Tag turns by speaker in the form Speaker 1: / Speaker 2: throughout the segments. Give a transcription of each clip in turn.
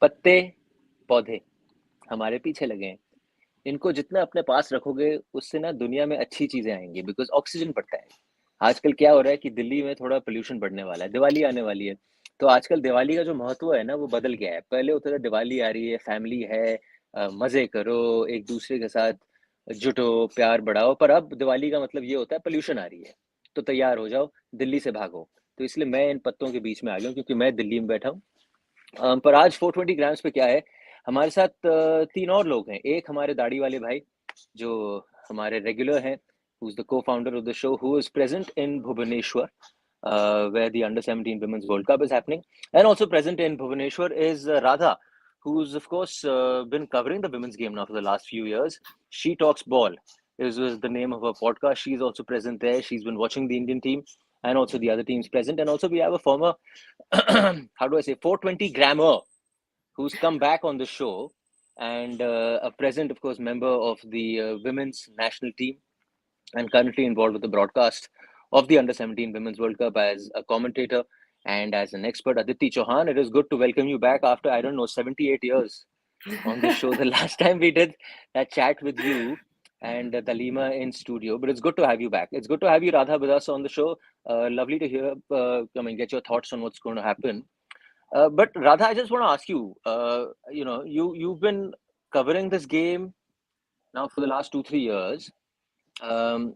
Speaker 1: पत्ते पौधे हमारे पीछे लगे हैं। इनको जितना अपने पास रखोगे उससे ना दुनिया में अच्छी चीजें आएंगी, बिकॉज ऑक्सीजन बढ़ता है। आजकल क्या हो रहा है कि दिल्ली में थोड़ा पोल्यूशन बढ़ने वाला है, दिवाली आने वाली है। तो आजकल दिवाली का जो महत्व है ना वो बदल गया है। पहले होता था दिवाली आ रही है, फैमिली है, मजे करो, एक दूसरे के साथ जुटो, प्यार बढ़ाओ। पर अब दिवाली का मतलब ये होता है पोल्यूशन आ रही है, तो तैयार हो जाओ, दिल्ली से भागो। तो इसलिए मैं इन पत्तों के बीच में आ गया हूँ, क्योंकि मैं दिल्ली में बैठा हूँ। पर आज 420 ग्राम्स पे क्या है, हमारे साथ तीन और लोग हैं। एक हमारे दाढ़ी वाले भाई जो हमारे रेगुलर हैं, who's the co-founder of the show, who is present in Bhubaneswar, where the Under-17 Women's World Cup is happening. And also present in Bhubaneswar is Radha, who's of course been covering the women's game now for the last few years. She Talks Ball is the name of her podcast. She's also present there. She's been watching the Indian team and also the other teams present. And also we have a former, how do I say, 420 grammer who's come back on the show, and a present, of course, member of the women's national team, and currently involved with the broadcast of the Under-17 Women's World Cup as a commentator and as an expert. Aditi Chauhan, it is good to welcome you back after, I don't know, 78 years on this show. The last time we did that chat with you and Talima in studio, but it's good to have you back. It's good to have you, Radha, with us on the show. Lovely to hear, get your thoughts on what's going to happen. But Radha, I just want to ask you, you've been covering this game now for the last 2-3 years. Um,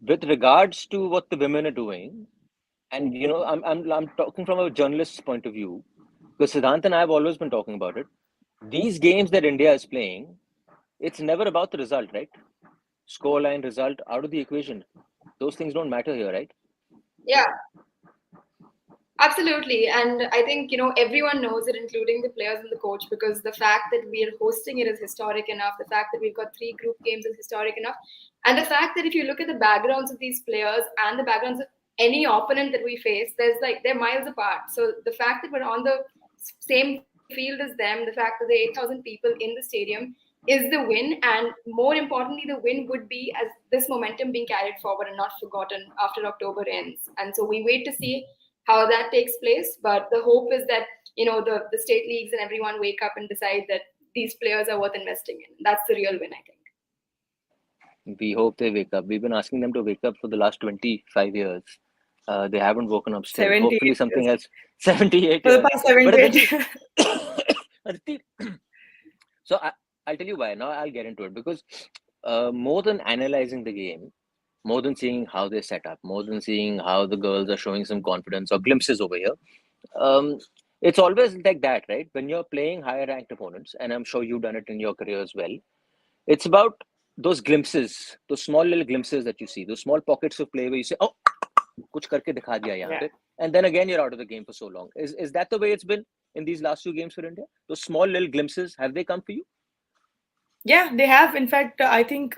Speaker 1: with regards to what the women are doing, and I'm talking from a journalist's point of view, because Siddhant and I have always been talking about it. These games that India is playing, it's never about the result, right? Scoreline, result, out of the equation. Those things don't matter here, right?
Speaker 2: Yeah, absolutely. And I think, everyone knows it, including the players and the coach, because the fact that we are hosting it is historic enough. The fact that we've got 3 group games is historic enough. And the fact that if you look at the backgrounds of these players and the backgrounds of any opponent that we face, they're miles apart. So the fact that we're on the same field as them, the fact that there are 8,000 people in the stadium is the win. And more importantly, the win would be as this momentum being carried forward and not forgotten after October ends. And so we wait to see how that takes place. But the hope is that, the state leagues and everyone wake up and decide that these players are worth investing in. That's the real win, I think.
Speaker 1: We hope they wake up. We've been asking them to wake up for the last 25 years. They haven't woken up still.
Speaker 3: 78
Speaker 1: Hopefully something
Speaker 3: years.
Speaker 1: else. 78
Speaker 3: For the
Speaker 1: years.
Speaker 3: past
Speaker 1: But
Speaker 3: 78
Speaker 1: Aditi,
Speaker 3: years.
Speaker 1: Aditi, so I'll tell you why. Now I'll get into it, because more than analyzing the game, more than seeing how they set up, more than seeing how the girls are showing some confidence or glimpses over here, um, it's always like that, right? When you're playing higher ranked opponents, and I'm sure you've done it in your career as well, it's about those glimpses, those small little glimpses that you see, those small pockets of play where you say, "Oh, kuch karke dikha diya yahan pe," and then again you're out of the game for so long. Is that the way it's been in these last few games for India? Those small little glimpses, have they come for you?
Speaker 3: Yeah, they have. In fact, I think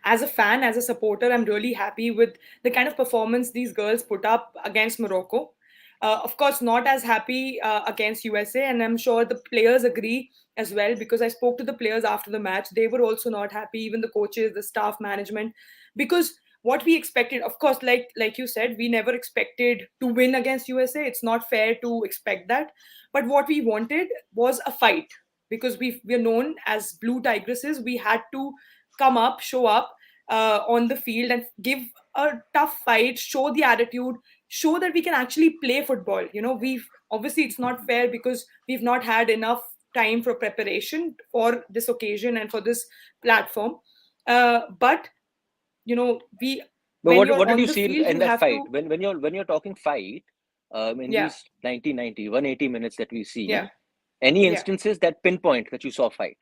Speaker 3: as a fan, as a supporter, I'm really happy with the kind of performance these girls put up against Morocco. Of course, not as happy against USA, and I'm sure the players agree as well, because I spoke to the players after the match. They were also not happy, even the coaches, the staff management, because what we expected, of course, like you said, we never expected to win against USA. It's not fair to expect that, but what we wanted was a fight, because we're known as blue tigresses. We had to come up, show up on the field and give a tough fight, show the attitude, show that we can actually play football. We've obviously, it's not fair because we've not had enough time for preparation for this occasion and for this platform. But we
Speaker 1: But
Speaker 3: when
Speaker 1: what
Speaker 3: you're
Speaker 1: did
Speaker 3: on
Speaker 1: you
Speaker 3: the
Speaker 1: see
Speaker 3: field,
Speaker 1: in
Speaker 3: you
Speaker 1: that
Speaker 3: have
Speaker 1: fight?
Speaker 3: to.
Speaker 1: When you're talking fight, in
Speaker 3: Yeah,
Speaker 1: these 90, 180 minutes that we see,
Speaker 3: yeah,
Speaker 1: any
Speaker 3: yeah.
Speaker 1: instances that pinpoint that you saw fight?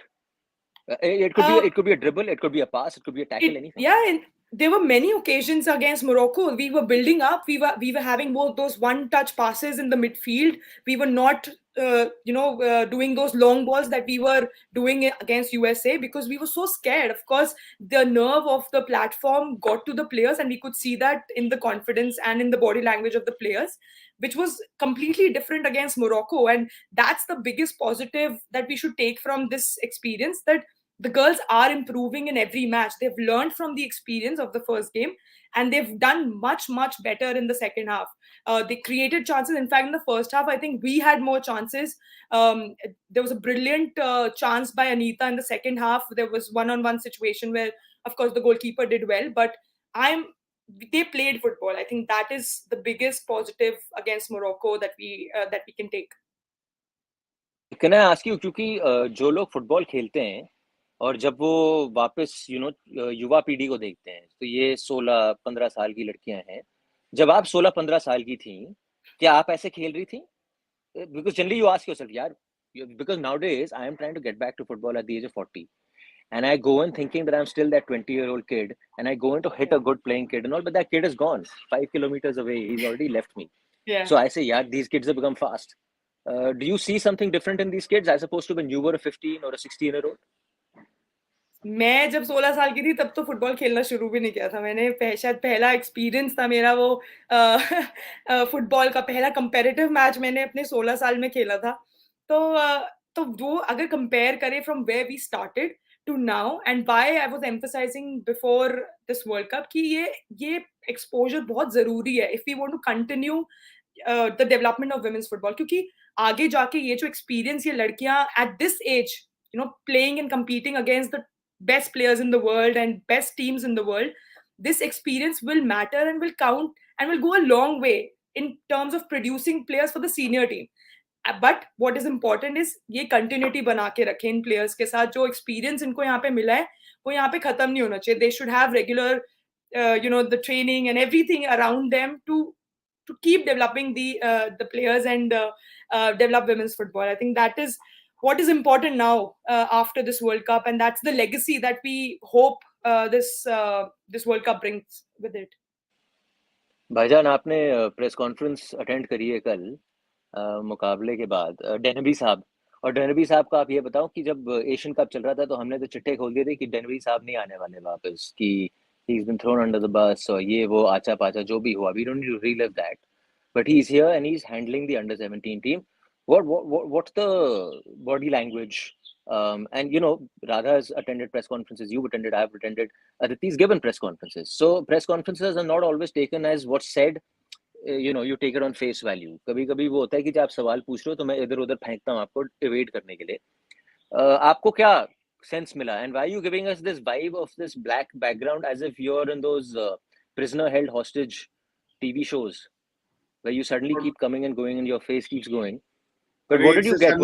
Speaker 1: It could be
Speaker 3: uh,
Speaker 1: it could be a dribble, it could be a pass, it could be a tackle, anything.
Speaker 3: and there were many occasions against Morocco. We were building up. We were having both those one touch passes in the midfield. We were not doing those long balls that we were doing against USA, because we were so scared. Of course, the nerve of the platform got to the players, and we could see that in the confidence and in the body language of the players, which was completely different against Morocco. And that's the biggest positive that we should take from this experience, that the girls are improving in every match. They've learned from the experience of the first game, and they've done much, much better in the second half. They created chances. In fact, in the first half, I think we had more chances. There was a brilliant chance by Anita in the second half. There was one-on-one situation where, of course, the goalkeeper did well, but I'm they played football. I think that is the biggest positive against Morocco that we can take.
Speaker 1: Can I ask you, क्योंकि जो लोग football खेलते हैं और जब वो वापस युवा पीढ़ी को देखते हैं, तो ये 16-15 साल की लड़कियां हैं. जब आप 16-15 साल की थी, क्या आप ऐसे खेल रही थी? Because generally you ask yourself, यार, because nowadays I am trying to get back to football at the age of 40, and I go in thinking that I'm still that 20-year-old kid, and I go in to hit a good playing kid and all, but that kid is gone 5 kilometers away. He's already left me.
Speaker 3: Yeah.
Speaker 1: So I say, yeah, these kids have become fast. Do you see something different in these kids as opposed to when you were a 15 or a 16-year-old?
Speaker 3: मैं जब 16 साल की थी तब तो football खेलना शुरू भी नहीं किया था मैंने. शायद पहला एक्सपीरियंस था मेरा वो फुटबॉल का. पहला कंपेरेटिव मैच मैंने अपने 16 साल में खेला था. तो वो अगर कंपेयर करें from where we started to now and why I was emphasizing before this World Cup कि ये एक्सपोजर बहुत जरूरी है if we want to continue the development of women's football. क्योंकि आगे जाके ये जो एक्सपीरियंस ये लड़कियां at this age playing and competing against the best players in the world and best teams in the world, this experience will matter and will count and will go a long way in terms of producing players for the senior team. But what is important is ये continuity बना के रखें इन players के साथ. जो experience इनको यहाँ पे मिला है वो यहाँ पे खत्म नहीं होना चाहिए. They should have regular the training and everything around them to keep developing the players and develop women's football. I think that is what is important now after this World Cup, and that's the legacy that we hope this World Cup brings with it.
Speaker 1: भाईजान, आपने press conference attend करी है कल मुकाबले के बाद, Denby साहब. और डेनबी साहब का आप ये बताओ कि जब एशियन कप चल रहा था तो हमने तो चिट्ठे खोल दिए थे कि डेनबी साहब नहीं आने वाले वापस, कि he is been thrown under the bus और ये वो आचा पाचा जो भी हुआ. We don't need to relive that, but he's here and he's handling the under 17 team. What's the body language? And Radha has attended press conferences, you've attended, I've attended, Aditi's given press conferences. So press conferences are not always taken as what's said. You take it on face value. कभी कभी वो होता है कि जब आप सवाल पूछ रहे हो तो मैं इधर उधर फेंकता हूँ आपको evade करने के लिए. आपको क्या sense मिला, and why are you giving us this vibe of this black background as if you're in those prisoner held hostage TV shows where you suddenly keep coming and going and your face keeps going? But what did you get?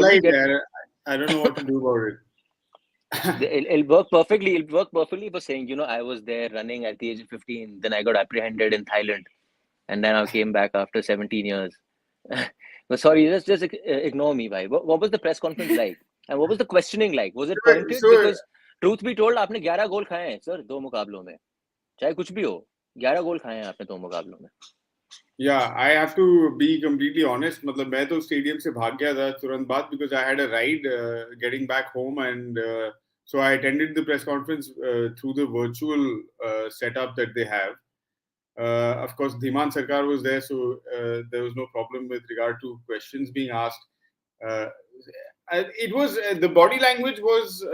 Speaker 4: I don't know what to do about it.
Speaker 1: It'll work perfectly. It'll work perfectly for saying, I was there running at the age of 15. Then I got apprehended in Thailand, and then I came back after 17 years. But sorry, just ignore me, bhai. What was the press conference like? And what was the questioning like? Was it pointed? Because truth be told, आपने 11 गोल खाए हैं sir 2 मुकाबलों में. चाहे कुछ भी हो, 11 गोल खाए हैं आपने 2 मुकाबलों में.
Speaker 4: Yeah, I have to be completely honest. मतलब मैं तो स्टेडियम से भाग गया था तुरंत बाद because I had a ride getting back home, and so I attended the press conference through the virtual setup that they have. Of course, Dhiman Sarkar was there, so there was no problem with regard to questions being asked. It was the body language was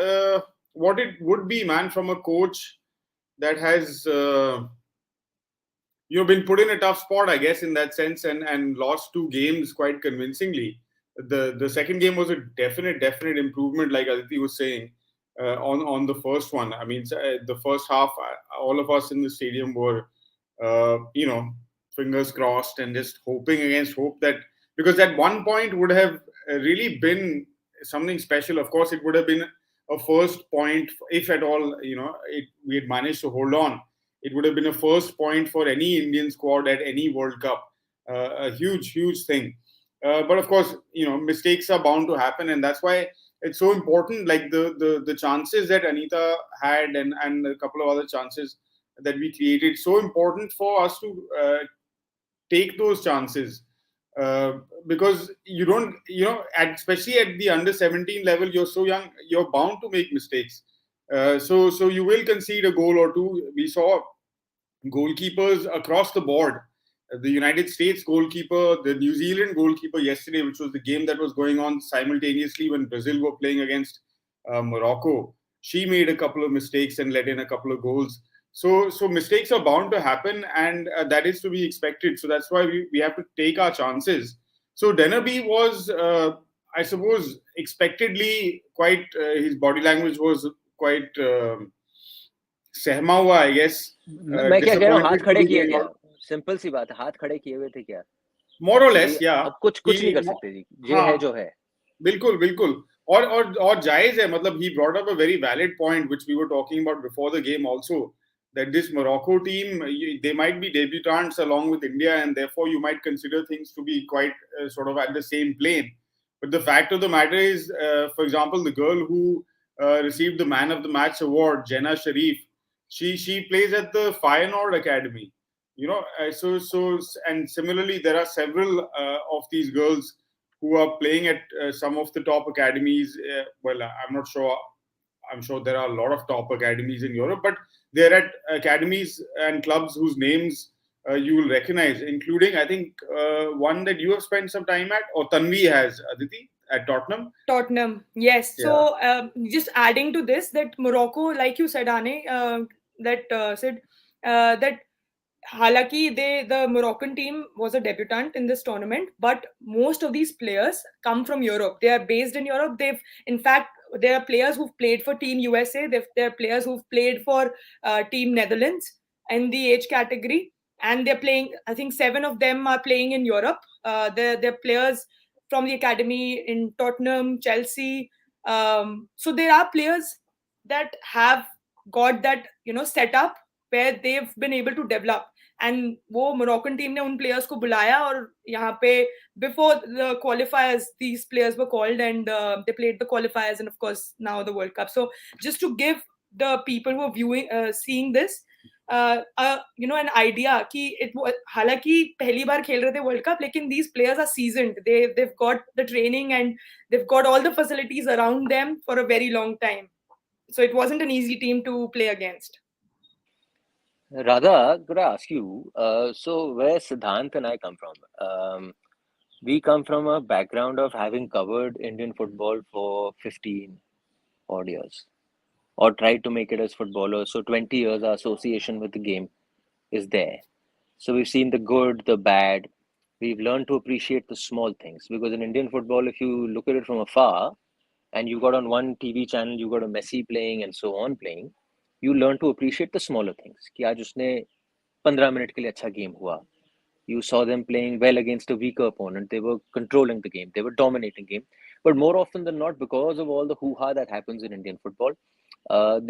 Speaker 4: what it would be, man, from a coach that has been put in a tough spot, I guess, in that sense, and lost 2 games quite convincingly. The second game was a definite improvement, like Aditi was saying, on the first one. I mean, the first half, all of us in the stadium were, fingers crossed and just hoping against hope that, because at one point would have really been something special. Of course, it would have been a first point, if at all, we had managed to hold on. It would have been a first point for any Indian squad at any World Cup. A huge thing. But of course, mistakes are bound to happen, and that's why it's so important. Like the chances that Anita had and a couple of other chances that we created, so important for us to take those chances. Because you don't, especially at the under 17 level, you're so young, you're bound to make mistakes. So you will concede a goal or two. We saw goalkeepers across the board. The United States goalkeeper, the New Zealand goalkeeper yesterday, which was the game that was going on simultaneously when Brazil were playing against Morocco, she made a couple of mistakes and let in a couple of goals. So mistakes are bound to happen, and that is to be expected. So that's why we have to take our chances. So Dennerby was, I suppose, expectedly quite. His body language was quite सहमा हुआ, I guess.
Speaker 1: मैं क्या कह रहा हूँ, हाथ
Speaker 4: Disappointed to
Speaker 1: खड़े
Speaker 4: be
Speaker 1: किए
Speaker 4: going
Speaker 1: क्या?
Speaker 4: out.
Speaker 1: सिंपल सी बात है, हाथ खड़े किए हुए थे क्या?
Speaker 4: More or
Speaker 1: कि
Speaker 4: less,
Speaker 1: भाई
Speaker 4: yeah.
Speaker 1: अब कुछ नहीं कर सकते जी, ये है जो है.
Speaker 4: बिल्कुल बिल्कुल. और जायज है, मतलब he brought up a very valid point which we were talking about before the game also, that this Morocco team, they might be debutants along with India, and therefore you might consider things to be quite sort of at the same plane. But the fact of the matter is, for example, the girl who received the Man of the Match award, Jenna Sharif, she plays at the Feyenoord Academy. And similarly there are several of these girls who are playing at some of the top academies. I'm not sure. I'm sure there are a lot of top academies in Europe, but they're at academies and clubs whose names you will recognize, including, I think, one that you have spent some time at, or Tanvi has, Aditi, at Tottenham.
Speaker 3: Tottenham, yes.
Speaker 4: Yeah.
Speaker 3: So just adding to this, that Morocco, like you said, Ane, that Halaki, the Moroccan team was a debutant in this tournament, but most of these players come from Europe. They are based in Europe. In fact, there are players who've played for Team USA. There are players who've played for Team Netherlands in the age category, and they're playing. I think 7 of them are playing in Europe. They're players from the academy in Tottenham, Chelsea. So there are players that have got that set up where they've been able to develop. And वो Moroccan team ने उन players को बुलाया और यहाँ पे before the qualifiers these players were called and they played the qualifiers and of course now the World Cup so just to give the people who are viewing seeing this an idea कि हालांकि पहली बार खेल रहे थे World Cup लेकिन these players are seasoned they've got the training and they've got all the facilities around them for a very long time, so it wasn't an easy team to play against.
Speaker 1: Radha, could I ask you, so where Siddhant and I come from, we come from a background of having covered Indian football for 15 odd years, or tried to make it as footballers. So 20 years, our association with the game is there. So we've seen the good, the bad. We've learned to appreciate the small things, because in Indian football, if you look at it from afar, and you got on one TV channel, you got a Messi playing and so on playing, you learn to appreciate the smaller things. कि आज उसने 15 minute के लिए अच्छा game हुआ. You saw them playing well against a weaker opponent. They were controlling the game. They were dominating game. But more often than not, because of all the hoo-ha that happens in Indian football,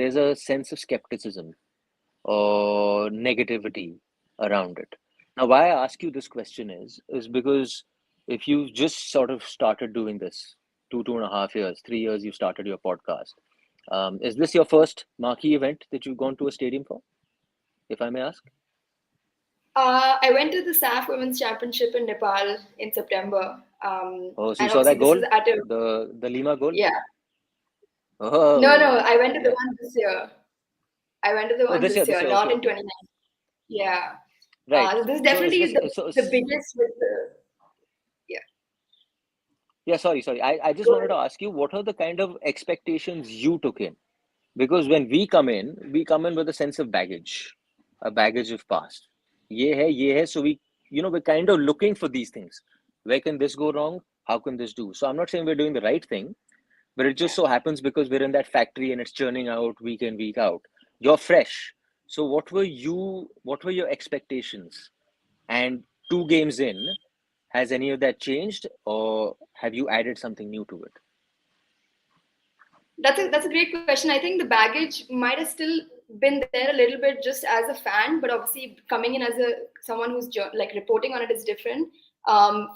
Speaker 1: there's a sense of skepticism or negativity around it. Now, why I ask you this question is because if you've just sort of started doing this 2.5 years, 3 years, you started your podcast. Is this your first marquee event that you've gone to a stadium for, if I may ask?
Speaker 2: I went to the SAF Women's Championship in Nepal in September.
Speaker 1: So you saw that goal? The Lima goal?
Speaker 2: Yeah.
Speaker 1: Oh,
Speaker 2: No, I went to the one this year. I went to the one
Speaker 1: this year,
Speaker 2: not
Speaker 1: okay.
Speaker 2: in 2019. Yeah.
Speaker 1: Right.
Speaker 2: This definitely
Speaker 1: so
Speaker 2: is the biggest with the...
Speaker 1: Yeah, sorry. I just wanted to ask you, what are the kind of expectations you took in? Because when we come in with a sense of baggage, a baggage of past. Ye hai, so we're kind of looking for these things. Where can this go wrong? How can this do? So I'm not saying we're doing the right thing, but it just so happens because we're in that factory and it's churning out week in, week out. You're fresh. So what were your expectations? And 2 games in, has any of that changed, or have you added something new to it?
Speaker 2: That's a great question. I think the baggage might have still been there a little bit just as a fan, but obviously coming in as someone who's like reporting on it is different.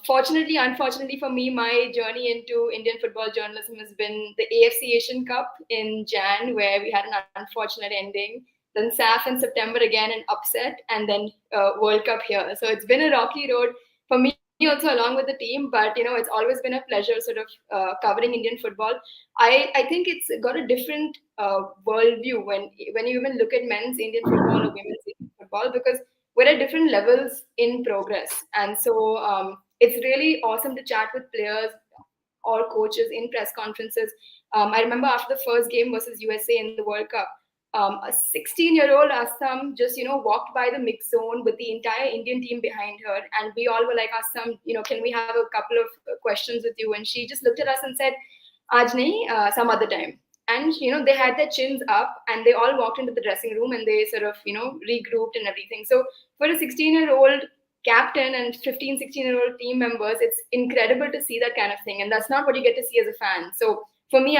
Speaker 2: Fortunately, unfortunately for me, my journey into Indian football journalism has been the AFC Asian Cup in Jan, where we had an unfortunate ending. Then SAF in September, again an upset, and then World Cup here. So it's been a rocky road for me also, along with the team, but it's always been a pleasure sort of covering Indian football. I think it's got a different worldview when you even look at men's Indian football or women's Indian football, because we're at different levels in progress. And so it's really awesome to chat with players or coaches in press conferences. I remember after the first game versus USA in the World Cup, A 16-year-old Assam just, walked by the mix zone with the entire Indian team behind her. And we all were like, Assam, can we have a couple of questions with you? And she just looked at us and said, Aaj nahi, some other time. And, they had their chins up and they all walked into the dressing room and they sort of, regrouped and everything. So for a 16-year-old captain and 15, 16-year-old team members, it's incredible to see that kind of thing. And that's not what you get to see as a fan. So for me,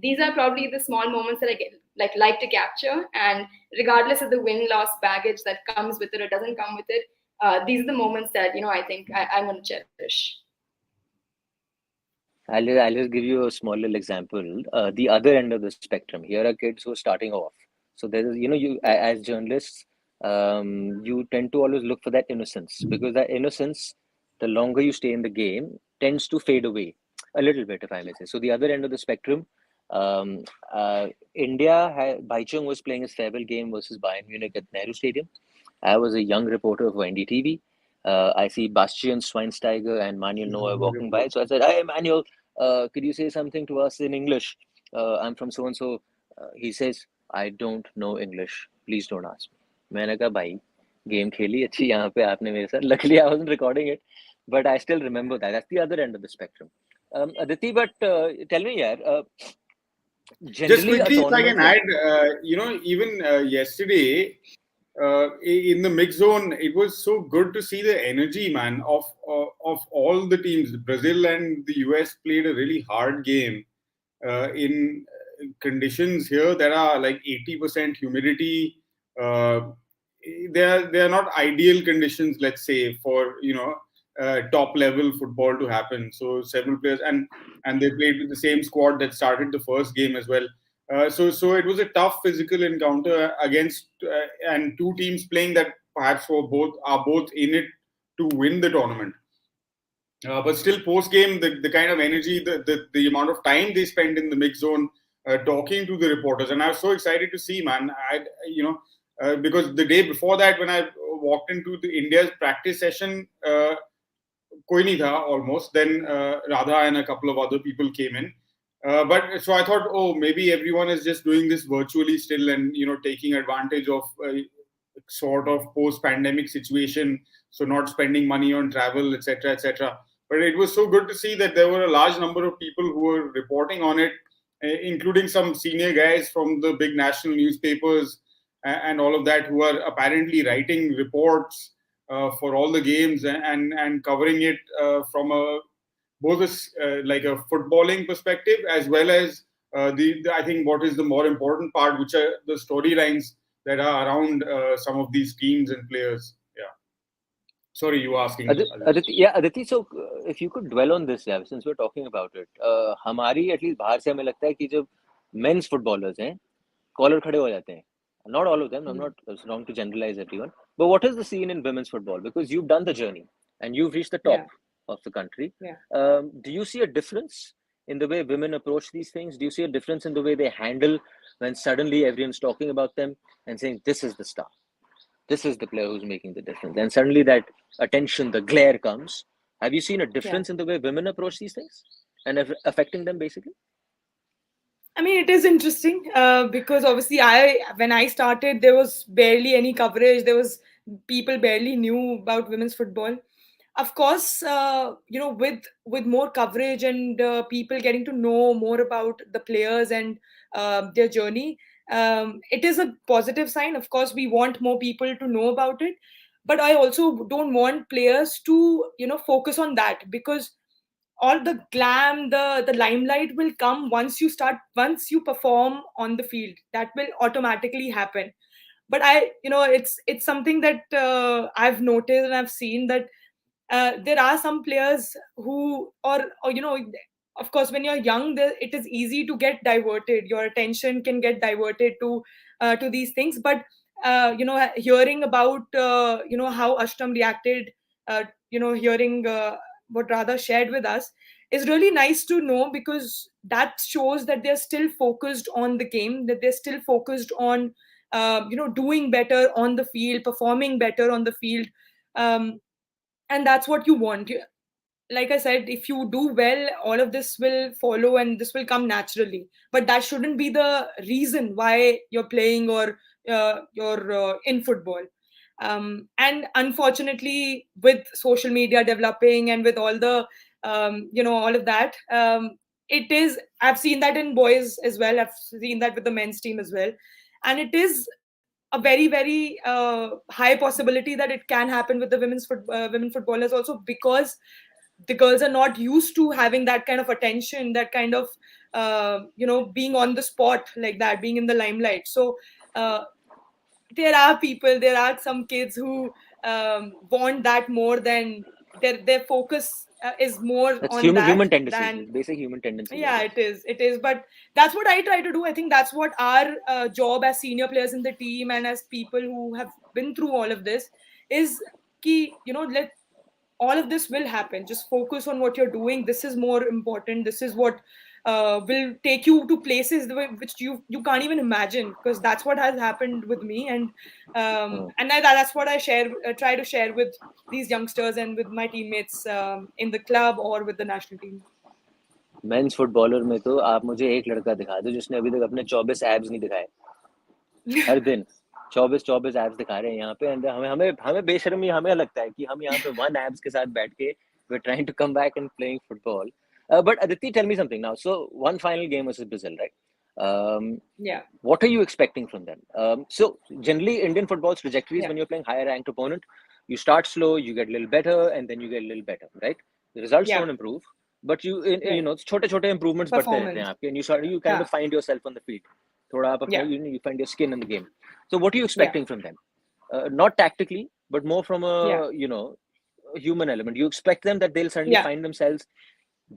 Speaker 2: these are probably the small moments that I get like to capture. And regardless of the win-loss baggage that comes with it or doesn't come with it, these are the moments that, I think I'm going to cherish.
Speaker 1: I'll just give you a small little example. The other end of the spectrum. Here are kids who are starting off. So there is, as journalists, you tend to always look for that innocence, because that innocence, the longer you stay in the game, tends to fade away a little bit, if I may say. So the other end of the spectrum, Baichung was playing his farewell game versus Bayern Munich at Nehru Stadium. I was a young reporter for NDTV. I see Bastian Schweinsteiger and Manuel Neuer walking by. So I said, "Hey, Manuel, could you say something to us in English? I'm from so and so." He says, "I don't know English. Please don't ask me." मैंने कहा भाई game खेली अच्छी यहाँ पे आपने मेरे साथ. Luckily I wasn't recording it, but I still remember that. That's the other end of the spectrum. Aditi, but tell me, yaar,
Speaker 4: just
Speaker 1: generally a
Speaker 4: quickly, if I can
Speaker 1: tournament
Speaker 4: add, even yesterday in the mix zone, it was so good to see the energy, man, of all the teams. Brazil and the US played a really hard game in conditions here that are like 80% humidity. They are not ideal conditions, let's say, for top level football to happen. So several players, and they played with the same squad that started the first game as well. So it was a tough physical encounter against and two teams playing that perhaps are both in it to win the tournament. But still, post game, the kind of energy, the amount of time they spent in the mix zone, talking to the reporters, and I was so excited to see, man. Because the day before that, when I walked into the India's practice session, koi nahi tha almost. Then Radha and a couple of other people came in. But so I thought, oh, maybe everyone is just doing this virtually still, and taking advantage of sort of post-pandemic situation, so not spending money on travel, etc., etc. But it was so good to see that there were a large number of people who were reporting on it, including some senior guys from the big national newspapers and all of that, who are apparently writing reports for all the games and covering it from both like a footballing perspective, as well as the I think what is the more important part, which are the storylines that are around some of these teams and players. Yeah. Sorry, you were asking.
Speaker 1: Aditi, so if you could dwell on this, yeah, since we're talking about it, हमारी at least बाहर से हमें लगता है कि जब men's footballers हैं, collar खड़े हो जाते हैं. Not all of them. I'm not wrong to generalize everyone. But what is the scene in women's football? Because you've done the journey and you've reached the top of the country.
Speaker 3: Yeah.
Speaker 1: Do you see a difference in the way women approach these things? Do you see a difference in the way they handle when suddenly everyone's talking about them and saying, this is the star, this is the player who's making the difference, and suddenly that attention, the glare comes? Have you seen a difference in the way women approach these things and affecting them basically?
Speaker 3: I mean, it is interesting because obviously when I started, there was barely any coverage. People barely knew about women's football. Of course, with more coverage and people getting to know more about the players and their journey, it is a positive sign. Of course, we want more people to know about it, but I also don't want players to focus on that, because all the glam, the limelight will come once you perform on the field. That will automatically happen. But it's something that I've noticed and I've seen that there are some players who, or of course, when you're young, it is easy to get diverted. Your attention can get diverted to these things. But hearing about how Ashtam reacted, hearing what Radha shared with us, is really nice to know, because that shows that they're still focused on the game, that they're still focused on doing better on the field, performing better on the field. And that's what you want. like I said, if you do well, all of this will follow and this will come naturally. But that shouldn't be the reason why you're playing or you're in football. And unfortunately, with social media developing and with all the, all of that, it is, I've seen that in boys as well. I've seen that with the men's team as well. And it is a very, very high possibility that it can happen with the women footballers also, because the girls are not used to having that kind of attention, that kind of being on the spot like that, being in the limelight. So uh, there are some kids who want that more than their focus is more
Speaker 1: That's
Speaker 3: on that
Speaker 1: human tendencies.
Speaker 3: than.
Speaker 1: Basic human tendencies, I
Speaker 3: Yeah,
Speaker 1: guess.
Speaker 3: it is, but that's what I try to do. I think that's what our job as senior players in the team and as people who have been through all of this is key. Let all of this will happen. Just focus on what you're doing. This is more important. This is what will take you to places which you can't even imagine, because that's what has happened with me.
Speaker 1: Hmm.
Speaker 3: And that's what I try to share with these youngsters and with my teammates in the club or with the national team.
Speaker 1: Men's footballer में तो आप मुझे एक लड़का दिखा दो जिसने अभी तक अपने 24 एब्स नहीं दिखाए। हर दिन 24 एब्स दिखा रहे हैं यहाँ पे, एंड हमें हमें हमें बेशर्मी हमें लगता है कि हम यहाँ पे 1 एब्स के साथ बैठ के we're trying to come back and playing football. But Aditi, tell me something now. So one final game versus Brazil, right?
Speaker 3: Yeah.
Speaker 1: What are you expecting from them? So generally Indian football's trajectory is
Speaker 3: Yeah.
Speaker 1: when you're playing higher ranked opponent, you start slow, you get a little better, and then you get a little better, right? The results
Speaker 3: Yeah.
Speaker 1: don't improve, but you
Speaker 3: Right.
Speaker 1: छोटे improvements बढ़ते रहते हैं
Speaker 3: Performance.
Speaker 1: आपके, and you kind
Speaker 3: Yeah.
Speaker 1: of find yourself on the feet. थोड़ा आप अपने,
Speaker 3: Yeah.
Speaker 1: you find your skin in the game. So what are you
Speaker 3: Yeah.
Speaker 1: expecting from them? Not tactically, but more from
Speaker 3: Yeah.
Speaker 1: a human element. You expect them that they'll suddenly
Speaker 3: Yeah.
Speaker 1: find themselves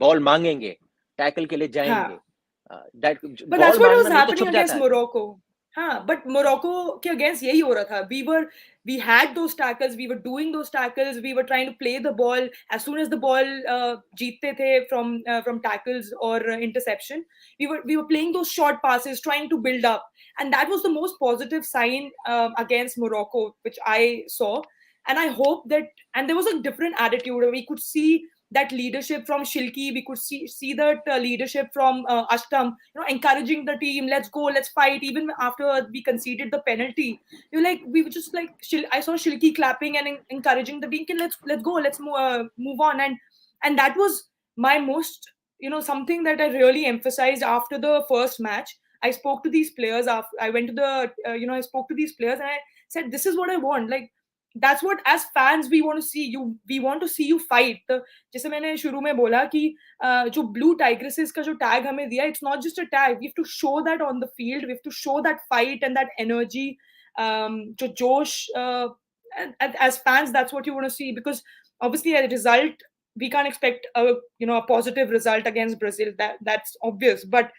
Speaker 1: ball मांगेंगे, tackle के लिए जाएंगे.
Speaker 3: हाँ.
Speaker 1: That
Speaker 3: But
Speaker 1: ball
Speaker 3: that's what
Speaker 1: मांगना
Speaker 3: was
Speaker 1: नहीं तो
Speaker 3: happening
Speaker 1: छुप जाता
Speaker 3: against
Speaker 1: है.
Speaker 3: Morocco. हाँ, but Morocco के against यही हो रहा था. We had those tackles, we were doing those tackles, we were trying to play the ball. As soon as the ball जीतते थे from tackles or interception, we were playing those short passes, trying to build up, and that was the most positive sign against Morocco, which I saw. And I hope that, and there was a different attitude. We could see that leadership from Shilki. We could see that leadership from Ashtam, encouraging the team. Let's go, let's fight. Even after we conceded the penalty, we were just like, I saw Shilki clapping and encouraging the team. "Okay, let's go, let's move on." And that was my most, something that I really emphasized after the first match. I spoke to these players after I went to the, I spoke to these players and I said, "This is what I want. Like, that's what as fans we want to see you. We want to see you fight." जैसे मैंने शुरू में बोला कि जो blue tigresses का जो tag हमें दिया, it's not just a tag. We have to show that on the field. We have to show that fight and that energy, जो जोश. As fans, that's what you want to see, because obviously a result, we can't expect a positive result against Brazil. That's obvious, but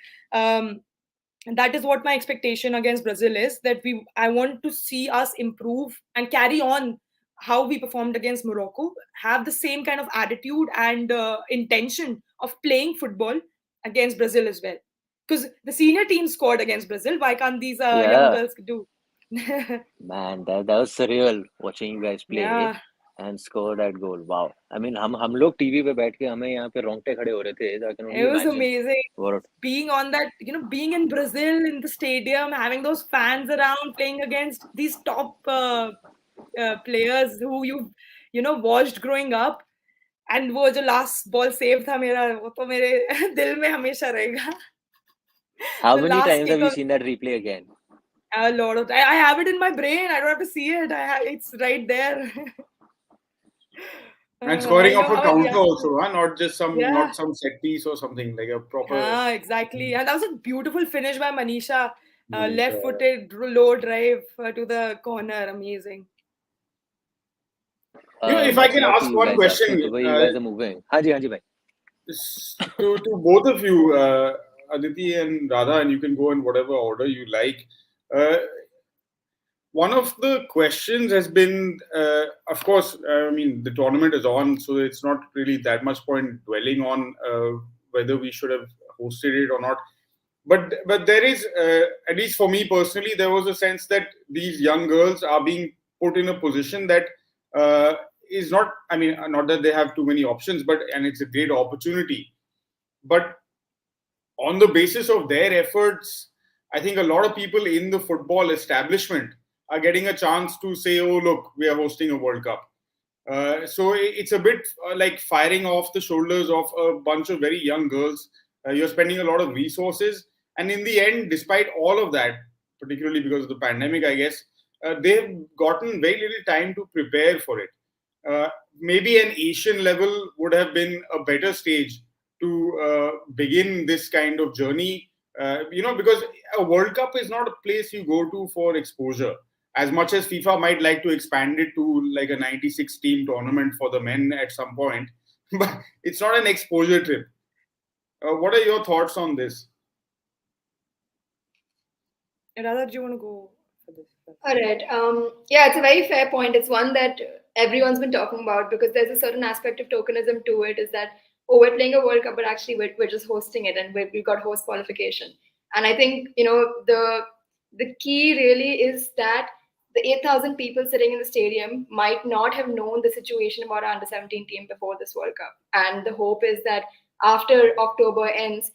Speaker 3: and that is what my expectation against Brazil is, that I want to see us improve and carry on how we performed against Morocco, have the same kind of attitude and intention of playing football against Brazil as well, because the senior team scored against Brazil. Why can't these young
Speaker 1: Yeah,
Speaker 3: girls do?
Speaker 1: man, that was surreal watching you guys play
Speaker 3: Yeah,
Speaker 1: and score that goal. Wow. I mean, हम लोग TV पे बैठ के हमें यहाँ पे रोंगटे खड़े हो रहे थे. So I can
Speaker 3: it
Speaker 1: only
Speaker 3: was
Speaker 1: imagine
Speaker 3: amazing
Speaker 1: what.
Speaker 3: being on that, being in Brazil in the stadium, having those fans around, playing against these top players who you watched growing up. And वो जो last ball save था मेरा, वो तो मेरे दिल में हमेशा रहेगा.
Speaker 1: How
Speaker 3: The
Speaker 1: many
Speaker 3: last
Speaker 1: times have
Speaker 3: kick
Speaker 1: you
Speaker 3: of
Speaker 1: seen that replay again?
Speaker 3: a lot of I have it in my brain. I don't have to see it. It's right there.
Speaker 4: And scoring
Speaker 3: I
Speaker 4: off
Speaker 3: know
Speaker 4: a
Speaker 3: how
Speaker 4: counter
Speaker 3: young.
Speaker 4: also, huh? Not just
Speaker 3: Yeah,
Speaker 4: some set piece or something, like a proper
Speaker 3: exactly. And that was a beautiful finish by Manisha.
Speaker 4: Manisha.
Speaker 3: Left-footed low drive to the corner. Amazing.
Speaker 4: If I
Speaker 1: Much
Speaker 4: can
Speaker 1: love to
Speaker 4: ask
Speaker 1: you
Speaker 4: one
Speaker 1: guys. Up
Speaker 4: question,
Speaker 1: to the way you guys are moving. हाँ जी भाई.
Speaker 4: to both of you, Aditi and Radha, and you can go in whatever order you like. Uh, One of the questions has been, of course, I mean, the tournament is on, so it's not really that much point dwelling on whether we should have hosted it or not. But there is, at least for me personally, there was a sense that these young girls are being put in a position that is not, I mean, not that they have too many options, and it's a great opportunity. But on the basis of their efforts, I think a lot of people in the football establishment are getting a chance to say, oh, look, we are hosting a World Cup. So it's a bit like firing off the shoulders of a bunch of very young girls. You're spending a lot of resources. And in the end, despite all of that, particularly because of the pandemic, I guess, they've gotten very little time to prepare for it. Maybe an Asian level would have been a better stage to begin this kind of journey. Because a World Cup is not a place you go to for exposure. As much as FIFA might like to expand it to like a 96 team tournament for the men at some point, but it's not an exposure trip. What are your thoughts on this?
Speaker 3: Radha, do you want to go for this?
Speaker 2: All right. Yeah, it's a very fair point. It's one that everyone's been talking about because there's a certain aspect of tokenism to it. Is that, oh, we're playing a World Cup, but actually we're just hosting it, and we've got host qualification. And I think the key really is that the 8,000 people sitting in the stadium might not have known the situation about our under 17 team before this World Cup. And the hope is that after October ends,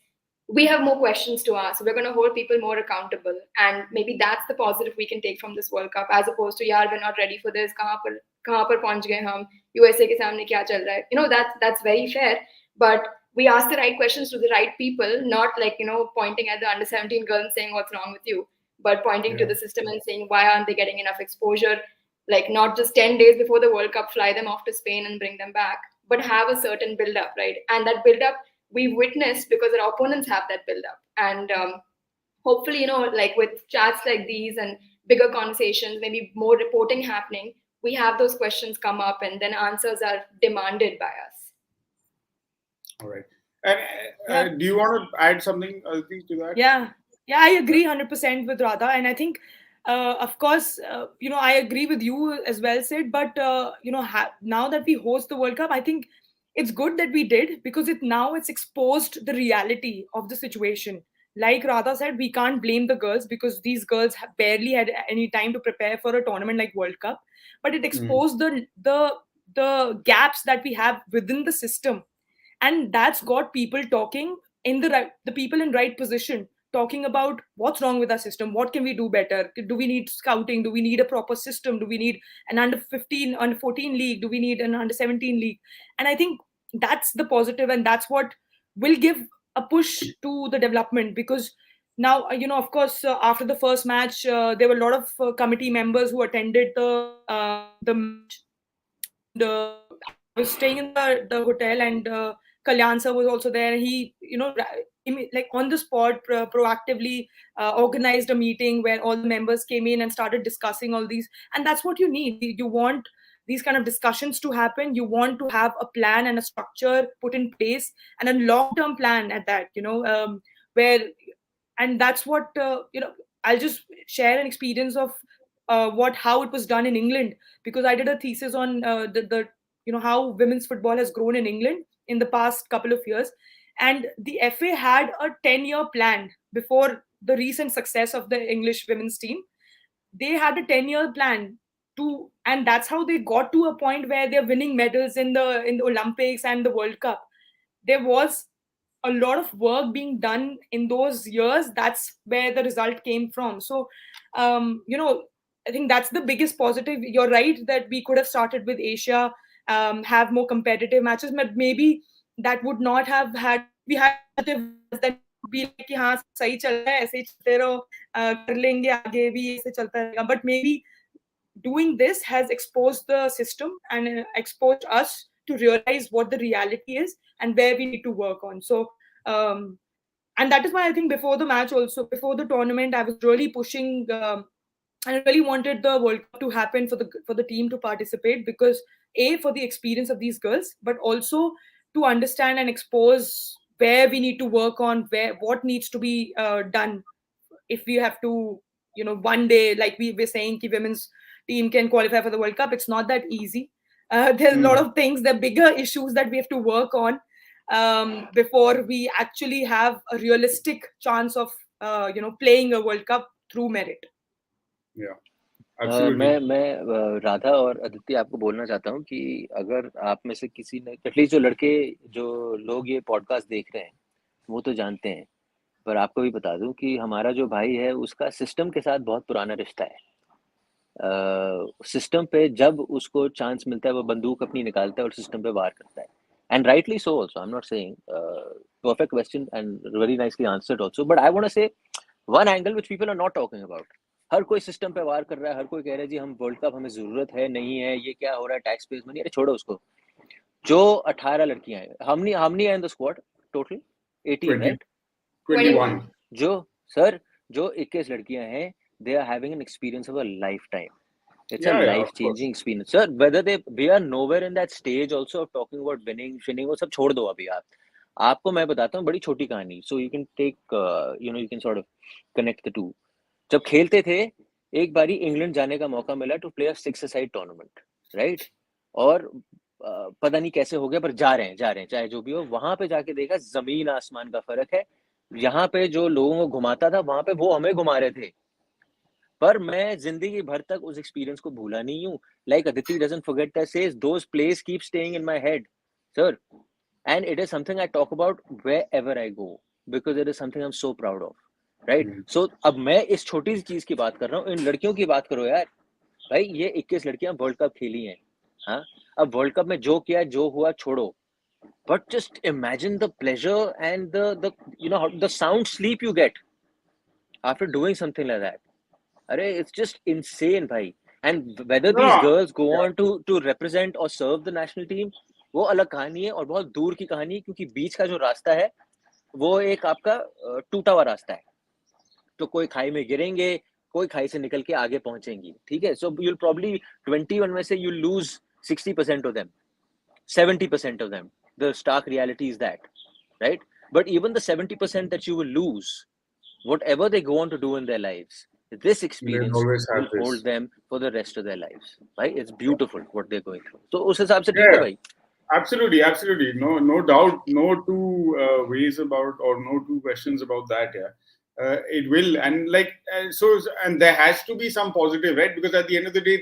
Speaker 2: we have more questions to ask. We're going to hold people more accountable. And maybe that's the positive we can take from this World Cup, as opposed to, yaar, we're not ready for this. Kahan par pahunch gaye hum? USA ke samne kya chal raha hai? That's very fair. But we ask the right questions to the right people, not like, pointing at the under 17 girl and saying, what's wrong with you? But pointing to the system and saying, why aren't they getting enough exposure? Like, not just 10 days before the World Cup, fly them off to Spain and bring them back, but have a certain build-up, right? And that build-up we've witnessed because our opponents have that build-up. And hopefully, like with chats like these and bigger conversations, maybe more reporting happening, we have those questions come up and then answers are demanded by us.
Speaker 4: All right. And do you want to add something, Aditi, to that?
Speaker 3: Yeah, I agree 100% with Radha, and I think, of course, I agree with you as well, Sid. But now that we host the World Cup, I think it's good that we did, because it's exposed the reality of the situation. Like Radha said, we can't blame the girls because these girls have barely had any time to prepare for a tournament like World Cup. But it exposed the gaps that we have within the system, and that's got people talking the people in right position, talking about what's wrong with our system, what can we do better, do we need scouting, do we need a proper system, do we need an under 15 under 14 league, do we need an under 17 league. And I think that's the positive, and that's what will give a push to the development. Because now, of course, after the first match, there were a lot of committee members who attended the match. And I was staying in the hotel, and Kalyan sir was also there. He, like on the spot, proactively organized a meeting where all the members came in and started discussing all these. And that's what you need. You want these kind of discussions to happen. You want to have a plan and a structure put in place, and a long-term plan at that. Where, and that's what I'll just share an experience of how it was done in England, because I did a thesis on the how women's football has grown in England in the past couple of years. And the FA had a 10-year plan before the recent success of the English women's team. They had a 10-year plan and that's how they got to a point where they're winning medals in the Olympics and the World Cup. There was a lot of work being done in those years. That's where the result came from. So I think that's the biggest positive. You're right that we could have started with Asia, have more competitive matches, but maybe that would not have had, we had positive that would be like, हाँ सही चल रहा है, ऐसे ही चलते रहो, कर लेंगे आगे भी ऐसे चलता रहेगा. But maybe doing this has exposed the system and exposed us to realize what the reality is and where we need to work on. So and that is why I think before the match, also before the tournament, I was really pushing and I really wanted the World Cup to happen for the team to participate, because for the experience of these girls, but also to understand and expose where we need to work on, what needs to be done if we have to, one day, like we were saying, ki women's team can qualify for the World Cup. It's not that easy. There's a lot of things, the bigger issues that we have to work on before we actually have a realistic chance of playing a World Cup through merit.
Speaker 4: Yeah, absolutely.
Speaker 1: मैं राधा और अदिति आपको बोलना चाहता हूँ कि अगर आप में से किसी ने एटलीस्ट जो लोग ये पॉडकास्ट देख रहे हैं वो तो जानते हैं, पर आपको भी बता दूं कि हमारा जो भाई है उसका सिस्टम के साथ बहुत पुराना रिश्ता है। सिस्टम पे जब उसको चांस मिलता है वो बंदूक अपनी निकालता है और सिस्टम पे वार करता है, and rightly so also. I am not saying perfect question and very nicely answered also, but I want to say one angle which people are not talking about. हर कोई सिस्टम पे वार कर रहा है, हर कोई कह रहा है जी हम वर्ल्ड कप हमें जरूरत है नहीं है, ये क्या हो रहा है, टैक्स पेज मनी, अरे छोड़ो उसको। जो 18 लड़कियां हैं, हमनी है in the squad total 18 right,
Speaker 4: 21.
Speaker 1: जो सर जो 21 लड़कियां हैं, they are having an experience of a lifetime. It's a
Speaker 4: Yeah,
Speaker 1: life
Speaker 4: of course.
Speaker 1: changing experience, sir. Whether we are nowhere in that stage also of talking about winning वो सब छोड़ दो अभी। आपको मैं बताता हूँ बड़ी छोटी कहानी, so you can take you can sort of connect the two. जब खेलते थे एक बारी इंग्लैंड जाने का मौका मिला to play a 6-a-side tournament right, और पता नहीं कैसे हो गया पर जा रहे हैं चाहे जो भी हो। वहां पे जाके देखा जमीन आसमान का फर्क है। यहाँ पे जो लोगों को घुमाता था वहां पे वो हमें घुमा रहे थे, पर मैं जिंदगी भर तक उस एक्सपीरियंस को भूला नहीं हूँ। Like Aditi doesn't forget that, says those place keep staying in my head sir, and it is something I talk about wherever I go because it is something I'm so proud of, right? So अब मैं इस छोटी सी चीज की बात कर रहा हूँ, इन लड़कियों की बात करो यार। भाई ये 21 लड़कियां वर्ल्ड कप खेली हैं, हाँ, अब वर्ल्ड कप में जो किया जो हुआ छोड़ो, but just imagine the pleasure and the sound sleep you get after doing something like that. Arey, it's just insane, bhai. And whether these
Speaker 4: No,
Speaker 1: girls go
Speaker 4: yeah.
Speaker 1: on to represent or serve the national team, वो अलग कहानी है और बहुत दूर की कहानी है, क्योंकि बीच का जो रास्ता है वो एक आपका टूटा हुआ रास्ता है। तो कोई खाई में गिरेंगे, कोई खाई से निकल के आगे पहुंचेंगी, ठीक है। सो यूल प्रॉब्ली 21 में से you lose 60% of them, 70% of them. The stark reality is that, right? But even the 70% that you will lose, whatever they go on to do in their lives, this
Speaker 4: They'll
Speaker 1: experience
Speaker 4: always have
Speaker 1: will
Speaker 4: this.
Speaker 1: hold them for the rest of their lives, right? It's beautiful what they're going through. So उस हिसाब से ठीक है
Speaker 4: Yeah,
Speaker 1: भाई।
Speaker 4: absolutely, absolutely. No doubt, no two ways about, or no two questions about that. Yeah, it will, and like and there has to be some positive, right? Because at the end of the day,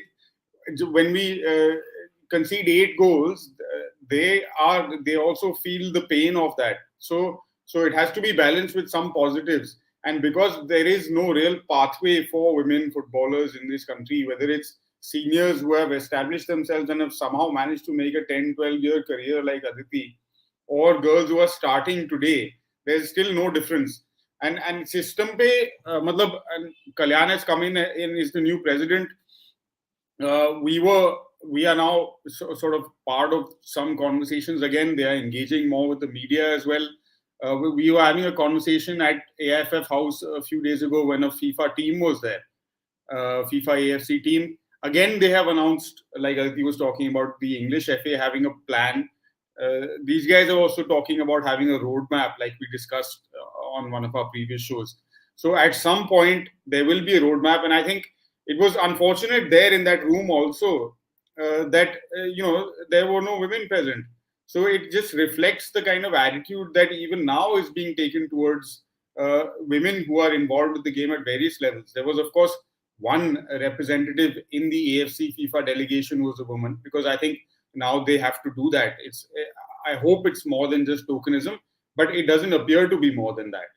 Speaker 4: when we concede 8 goals, they also feel the pain of that. So it has to be balanced with some positives. And because there is no real pathway for women footballers in this country, whether it's seniors who have established themselves and have somehow managed to make a 10-12 year career like Aditi, or girls who are starting today, there's still no difference. And system pe matlab, Kalyan has come in is the new president. We are now sort of part of some conversations again. They are engaging more with the media as well. We were having a conversation at AIFF House a few days ago when a FIFA team was there, FIFA AFC team. Again, they have announced, like Aditi was talking about, the English FA having a plan. These guys are also talking about having a roadmap, like we discussed on one of our previous shows. So at some point, there will be a roadmap, and I think it was unfortunate there in that room also that there were no women present. So it just reflects the kind of attitude that even now is being taken towards women who are involved with the game at various levels. There was, of course, one representative in the AFC FIFA delegation who was a woman, because I think now they have to do that. I hope it's more than just tokenism, but it doesn't appear to be more than that.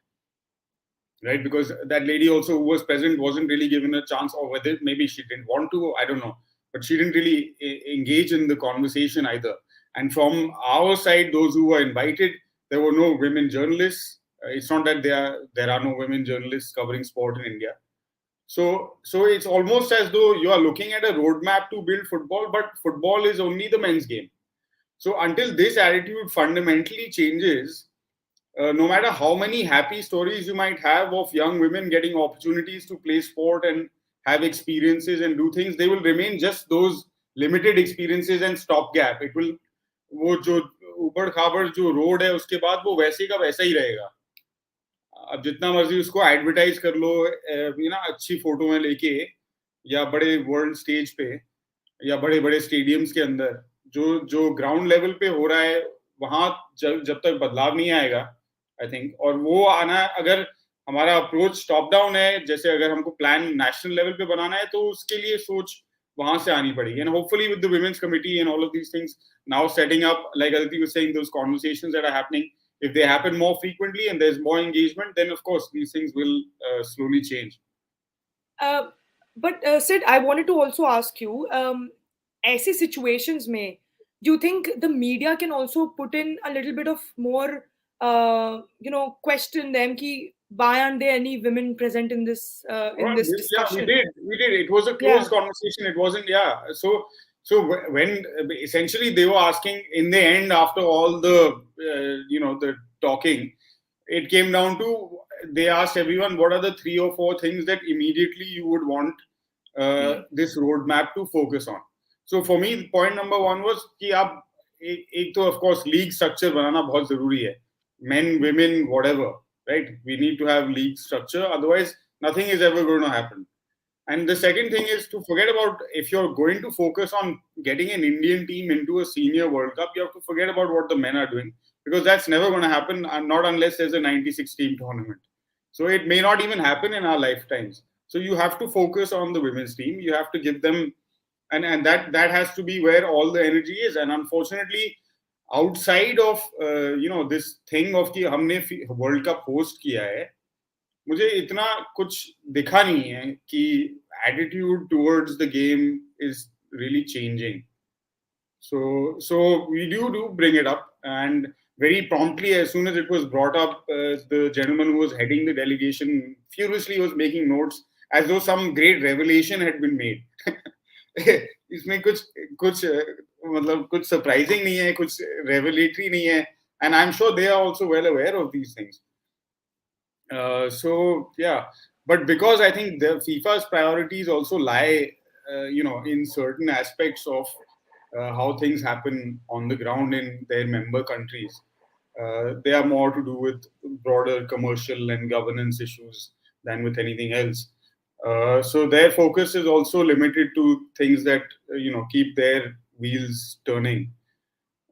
Speaker 4: Right, because that lady also who was present wasn't really given a chance, or whether maybe she didn't want to, I don't know, but she didn't really engage in the conversation either. And from our side, those who were invited, there were no women journalists. It's not that there are no women journalists covering sport in India. So it's almost as though you are looking at a roadmap to build football, but football is only the men's game. So until this attitude fundamentally changes, no matter how many happy stories you might have of young women getting opportunities to play sport and have experiences and do things, they will remain just those limited experiences and stopgap. It will, वो जो ऊबड़ खाबड़ जो road है उसके बाद वो वैसे का वैसा ही रहेगा। अब जितना मर्जी उसको एडवर्टाइज कर लो, अच्छी फोटो में लेके, या बड़े वर्ल्ड स्टेज पे, या बड़े बड़े स्टेडियम्स के अंदर, जो ग्राउंड लेवल पे हो रहा है वहां जब तक बदलाव नहीं आएगा, आई थिंक, और वो आना, अगर हमारा अप्रोच टॉप डाउन है, जैसे अगर हमको प्लान नेशनल लेवल पे बनाना है तो उसके लिए सोच वहां से आनी पड़ेगी. And hopefully with the women's committee and all of these things now setting up, like Aditi was saying, those conversations that are happening, if they happen more frequently and there's more engagement, then of course these things will slowly change.
Speaker 3: But Sid, I wanted to also ask you, ऐसे situations में, do you think the media can also put in a little bit of more, question them कि why aren't there any women present in this
Speaker 4: Well, yeah, we
Speaker 3: discussion?
Speaker 4: did. We did. It was a
Speaker 3: Yeah.
Speaker 4: closed conversation. It wasn't, yeah. So when essentially they were asking, in the end, after all the, the talking, it came down to, they asked everyone, what are the 3 or 4 things that immediately you would want this roadmap to focus on. So for me, point number 1 was कि आप एक तो of course league structure बनाना बहुत जरूरी है. Men, women, whatever, right? We need to have league structure. Otherwise, nothing is ever going to happen. And the second thing is to forget about, if you're going to focus on getting an Indian team into a senior World Cup, you have to forget about what the men are doing, because that's never going to happen, not unless there's a 96 team tournament. So it may not even happen in our lifetimes. So you have to focus on the women's team. You have to give them, and that has to be where all the energy is. And unfortunately, outside of this thing of कि हमने World Cup host किया है, मुझे इतना कुछ दिखा नहीं है कि attitude towards the game is really changing. So we do bring it up, and very promptly, as soon as it was brought up, the gentleman who was heading the delegation furiously was making notes as though some great revelation had been made. इसमें कुछ मतलब कुछ surprising नहीं है, कुछ revelatory नहीं है, and I'm sure they are also well aware of these things. So yeah, but because I think the FIFA's priorities also lie, in certain aspects of how things happen on the ground in their member countries. They are more to do with broader commercial and governance issues than with anything else. So their focus is also limited to things that keep their wheels turning.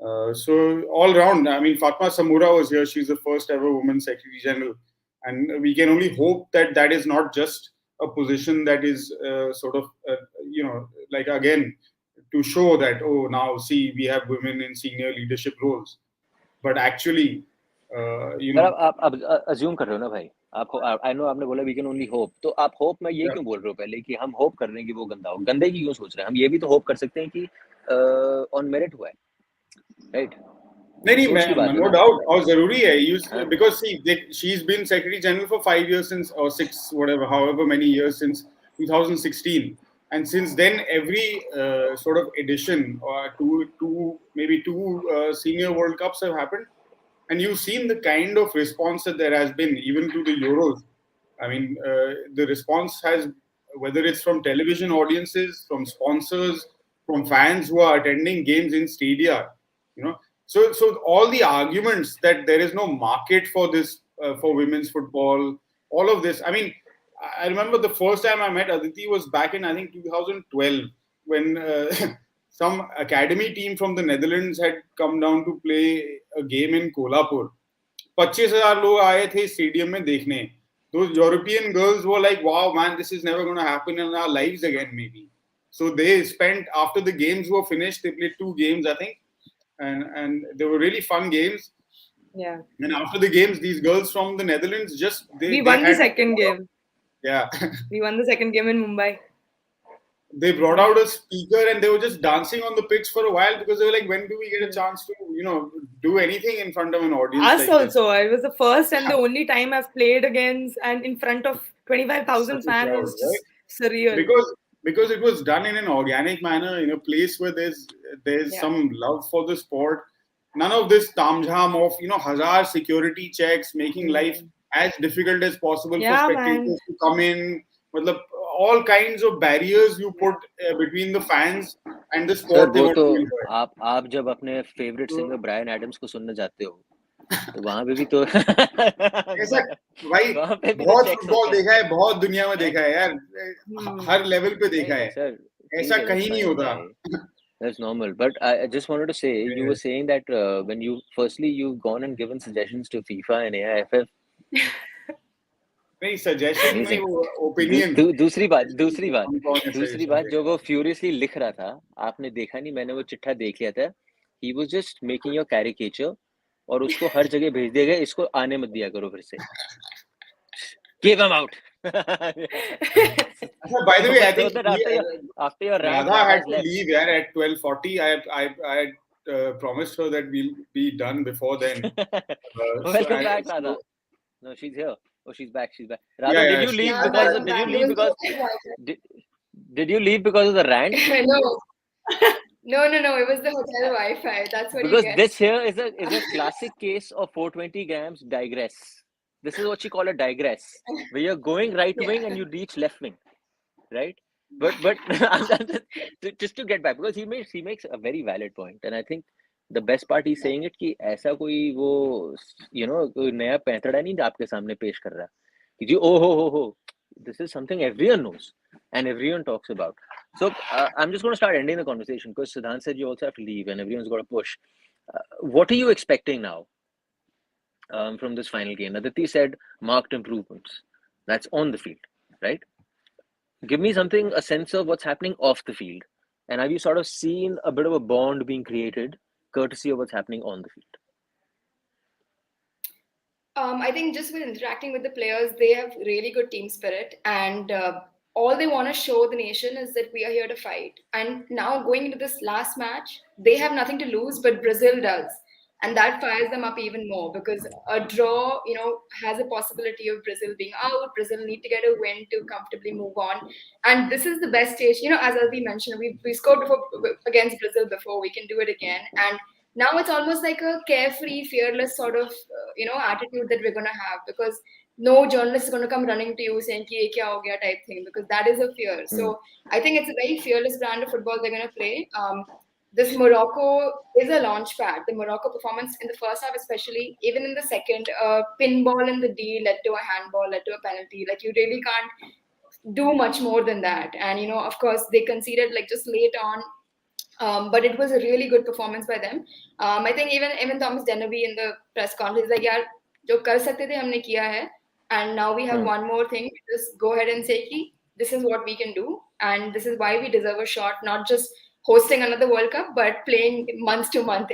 Speaker 4: So all round, I mean, Fatma Samura was here. She's the first ever woman Secretary General, and we can only hope that that is not just a position that is like again to show that, oh, now see, we have women in senior leadership roles, but actually,
Speaker 1: आप assume कर रहे हो ना भाई, आप I know आपने बोला we can only hope, तो आप होप में ये क्यों बोल रहे हो पहले कि हम होप कर रहे हैं कि वो गंदा हो? गंदे की क्यों सोच रहे हैं? हम ये भी तो होप कर सकते हैं कि ऑन मेरिट हुआ है, राइट?
Speaker 4: नहीं, no doubt, और जरूरी है, because see, she's been Secretary General for 5 years since, or 6, whatever, however many years since 2016, and since then every sort of edition or maybe two senior World Cups have happened, and you've seen the kind of response that there has been, even to the Euros. I mean, the response has, whether it's from television audiences, from sponsors, from fans who are attending games in stadia, So all the arguments that there is no market for this, for women's football, all of this. I mean, I remember the first time I met Aditi was back in, I think, 2012, when some academy team from the Netherlands had come down to play a game in Kolhapur. 25,000 लोग आए थे stadium में देखने. Those European girls were like, wow, man, this is never going to happen in our lives again, maybe. So they spent, after the games were finished, they played 2 games, I think. And they were really fun games.
Speaker 3: Yeah.
Speaker 4: And after the games, these girls from the Netherlands
Speaker 3: we won the second game.
Speaker 4: Yeah.
Speaker 3: We won the second game in Mumbai.
Speaker 4: They brought out a speaker and they were just dancing on the pitch for a while, because they were like, when do we get a chance to, do anything in front of an audience?
Speaker 3: Us like also. This? It was the first and the only time I've played against and in front of 25,000 fans. It was just surreal.
Speaker 4: Because it was done in an organic manner, in a place where there's some love for the sport. None of this tamjham of, 1,000 security checks, making life as difficult as possible for spectators to come in. All kinds of barriers you put between the fans and the sport.
Speaker 1: Sir, वो तो आप जब अपने favourite singer Brian Adams को सुनने जाते हो, तो वहां पे भी तो
Speaker 4: ऐसा भाई बहुत फुटबॉल देखा है, बहुत दुनिया में देखा है यार, हर लेवल पे देखा है, ऐसा कहीं नहीं होता.
Speaker 1: That's normal, but I just wanted to say, you were saying that when you've gone and given suggestions to FIFA and AIFF.
Speaker 4: नहीं suggestion नहीं
Speaker 1: Amazing.
Speaker 4: वो opinion
Speaker 1: दूसरी बात
Speaker 4: दूसरी बात
Speaker 1: जो वो फ्यूरियसली लिख रहा था, आपने देखा नहीं, मैंने वो चिट्ठा देख लिया था. He was just making your caricature और उसको हर जगह भेज दिया गया, इसको आने मत दिया करो फिर से. Give him out.
Speaker 4: By the way, I
Speaker 1: So
Speaker 4: think
Speaker 1: that after your rant,
Speaker 4: Radha had
Speaker 1: Radha's
Speaker 4: to
Speaker 1: left.
Speaker 4: leave at 12:40. I had promised her that we'll be done before then.
Speaker 1: Welcome back, Radha. No, she's here. Oh, she's back. Radha,
Speaker 4: Yeah,
Speaker 1: did you leave
Speaker 2: Yeah,
Speaker 1: because
Speaker 2: welcome back. There was no Wi-Fi.
Speaker 1: did you leave because of the rant?
Speaker 2: No. It was the hotel Wi-Fi. That's what
Speaker 1: Because
Speaker 2: you get.
Speaker 1: this here is a classic case of 420 grams digress. This is what she call a digress, where you're going right wing and you reach left wing, right? But just to get back, because he makes a very valid point, and I think the best part he's saying it कि ऐसा कोई वो कोई नया पैंतड़ा नहीं आपके सामने पेश कर रहा कि जी ओ हो this is something everyone knows and everyone talks about. So I'm just going to start ending the conversation because Siddhant said you also have to leave and everyone's got to push. What are you expecting now from this final game? Aditi said marked improvements. That's on the field, right? Give me a sense of what's happening off the field. And have you sort of seen a bit of a bond being created courtesy of what's happening on the field?
Speaker 2: I think just with interacting with the players, they have really good team spirit, and all they want to show the nation is that we are here to fight. And now going into this last match, they have nothing to lose, but Brazil does. And that fires them up even more because a draw, has a possibility of Brazil being out. Brazil need to get a win to comfortably move on. And this is the best stage. As we mentioned, we scored before against Brazil before. We can do it again. And now it's almost like a carefree, fearless sort of, attitude that we're going to have because no journalist is going to come running to you saying, ki, ye kya ho gaya type thing, because that is a fear. So I think it's a very fearless brand of football they're going to play. This Morocco is a launch pad. The Morocco performance in the first half, especially, even in the second, pinball in the D led to a handball, led to a penalty. Like, you really can't do much more than that. And, of course, they conceded like just late on. But it was a really good performance by them. I think even Thomas Dennerby in the press conference, like, yaar, jo kar sakte the, humne kiya hai. And now we have one more thing. Just go ahead and say, ki, this is what we can do. And this is why we deserve a shot, not just hosting another World Cup, but playing month to month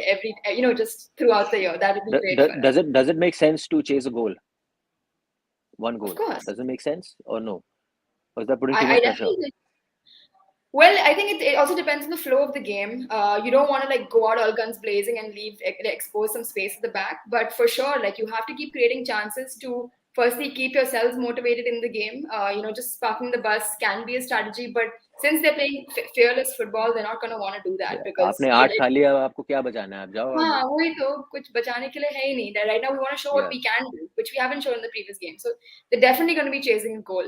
Speaker 2: just throughout the year. That would be great for us.
Speaker 1: Does it make sense to chase a goal? One goal.
Speaker 2: Of course.
Speaker 1: Does it make sense or no? Or is that putting too much pressure?
Speaker 2: Well, I think it also depends on the flow of the game. You don't want to go out all guns blazing and expose some space at the back. But for sure, you have to keep creating chances to firstly keep yourselves motivated in the game. Just parking the bus can be a strategy, but since they're playing fearless football, they're not going to want to do that because
Speaker 1: आपने 8 खा लिया, आपको क्या बचाना है? आप जाओ.
Speaker 2: हाँ, वही तो कुछ बचाने के लिए है ही नहीं. Right now we want to show what we can do, which we haven't shown in the previous game. So they're definitely going to be chasing a goal.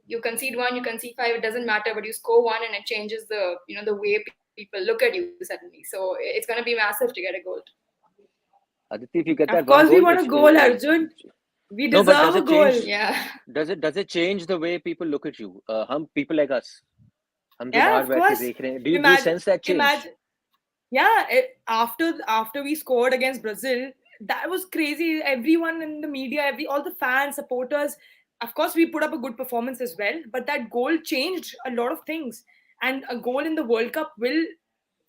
Speaker 2: You concede 1, you concede 5, it doesn't matter, but you score 1 and it changes the way people look at you suddenly. So it's going to be massive to get a goal.
Speaker 1: Aditi, if you get that
Speaker 3: of course
Speaker 1: one goal,
Speaker 3: we want a goal, Arjun. We deserve a goal.
Speaker 2: Yeah.
Speaker 1: Does it change the way people look at you? People like us.
Speaker 3: Yeah, of course.
Speaker 1: Do you sense that change?
Speaker 3: After we scored against Brazil, that was crazy. Everyone in the media, all the fans, supporters, of course we put up a good performance as well, but that goal changed a lot of things. And a goal in the World Cup will,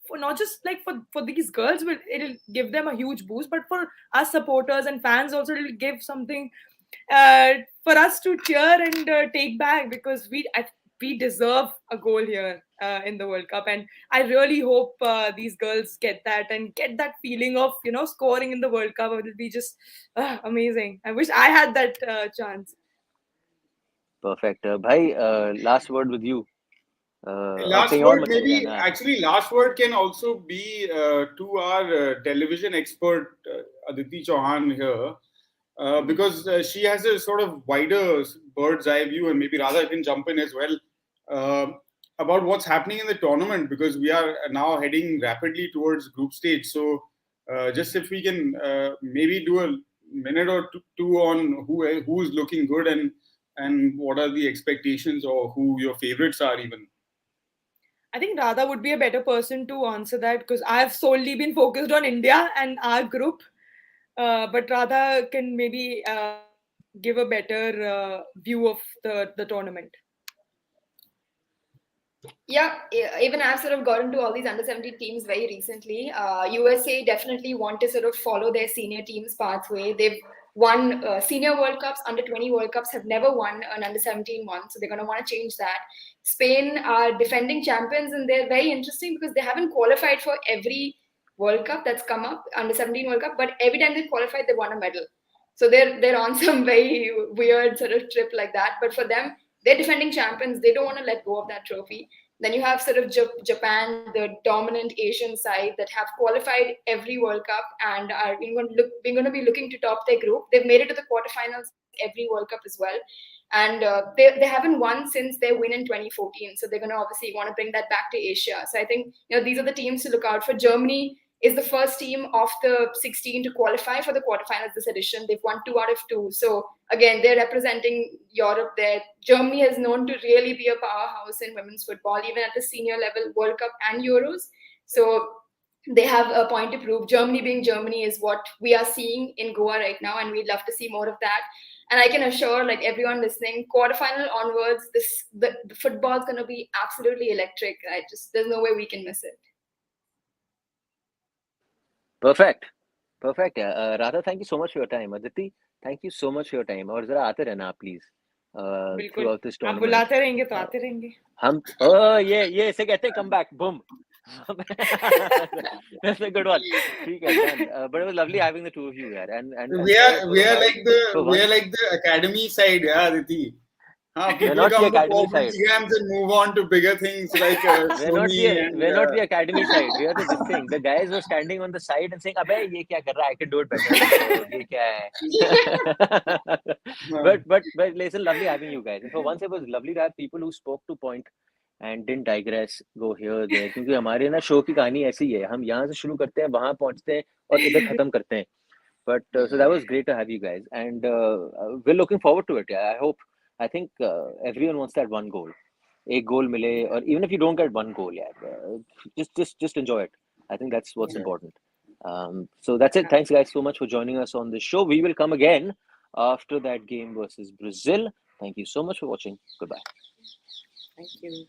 Speaker 3: for not just for these girls, it'll give them a huge boost, but for us supporters and fans also, it'll give something for us to cheer and take back, because we deserve a goal here in the World Cup. And I really hope these girls get that and get that feeling of scoring in the World Cup. It will be just amazing. I wish I had that chance.
Speaker 1: Perfect. Bhai, last word with you.
Speaker 4: Last word, maybe actually last word can also be to our television expert Aditi Chauhan here, because she has a sort of wider bird's eye view, and maybe Radha can jump in as well about what's happening in the tournament, because we are now heading rapidly towards group stage. So just if we can maybe do a minute or two on who's looking good and what are the expectations, or who your favorites are even.
Speaker 3: I think Radha would be a better person to answer that, because I've solely been focused on India and our group. But Radha can maybe give a better view of the tournament.
Speaker 2: Yeah, even I've sort of gotten to all these under 17 teams very recently. USA definitely want to sort of follow their senior team's pathway. They've won senior World Cups, under 20 World Cups, have never won an under 17 one, so they're going to want to change that. Spain are defending champions, and they're very interesting because they haven't qualified for every World Cup that's come up, under 17 World Cup, but every time they qualified, they won a medal. So they're on some very weird sort of trip like that. But for them, they're defending champions. They don't want to let go of that trophy. Then you have sort of Japan, the dominant Asian side that have qualified every World Cup and are going to be looking to top their group. They've made it to the quarterfinals every World Cup as well. And they haven't won since their win in 2014. So they're going to obviously want to bring that back to Asia. So I think these are the teams to look out for. Germany is the first team of the 16 to qualify for the quarterfinals this edition. They've won 2 out of 2. So again, they're representing Europe there. Germany is known to really be a powerhouse in women's football, even at the senior level, World Cup and Euros. So they have a point to prove. Germany being Germany is what we are seeing in Goa right now, and we'd love to see more of that. And I can assure like everyone listening, quarterfinal onwards, the football is going to be absolutely electric. There's no way we can miss it.
Speaker 1: Perfect. Radha, thank you so much for your time. Aditi, thank you so much for your time. और जरा आते रहना please throughout this
Speaker 3: आप
Speaker 1: tournament.
Speaker 3: बुलाते रहेंगे तो आते रहेंगे.
Speaker 1: हम ये इसे कहते हैं come back, boom. That's a good one. ठीक है, done. But it was lovely having the two of you here. And
Speaker 4: we are like the academy side, yeah, Aditi. People
Speaker 1: not
Speaker 4: come
Speaker 1: the
Speaker 4: to
Speaker 1: academy
Speaker 4: performance
Speaker 1: side.
Speaker 4: exams and move on to bigger things like
Speaker 1: we're not the academy side. We are this thing. The guys were standing on the side and saying, "Abey, ye kya kar raha hai? I can do it better." Ye kya hai? But listen, lovely having you guys. And for once, it was lovely to have people who spoke to point and didn't digress, go here there. क्योंकि हमारे ना show की कहानी ऐसी ही है. हम यहाँ से शुरू करते हैं, वहाँ पहुँचते हैं और इधर खत्म करते हैं. But so that was great to have you guys, and we're looking forward to it. Yeah, I think everyone wants that one goal. A goal mile, or even if you don't get one goal, yeah, just enjoy it. I think that's what's important. So that's it. Thanks, guys, so much for joining us on this show. We will come again after that game versus Brazil. Thank you so much for watching. Goodbye.
Speaker 3: Thank you.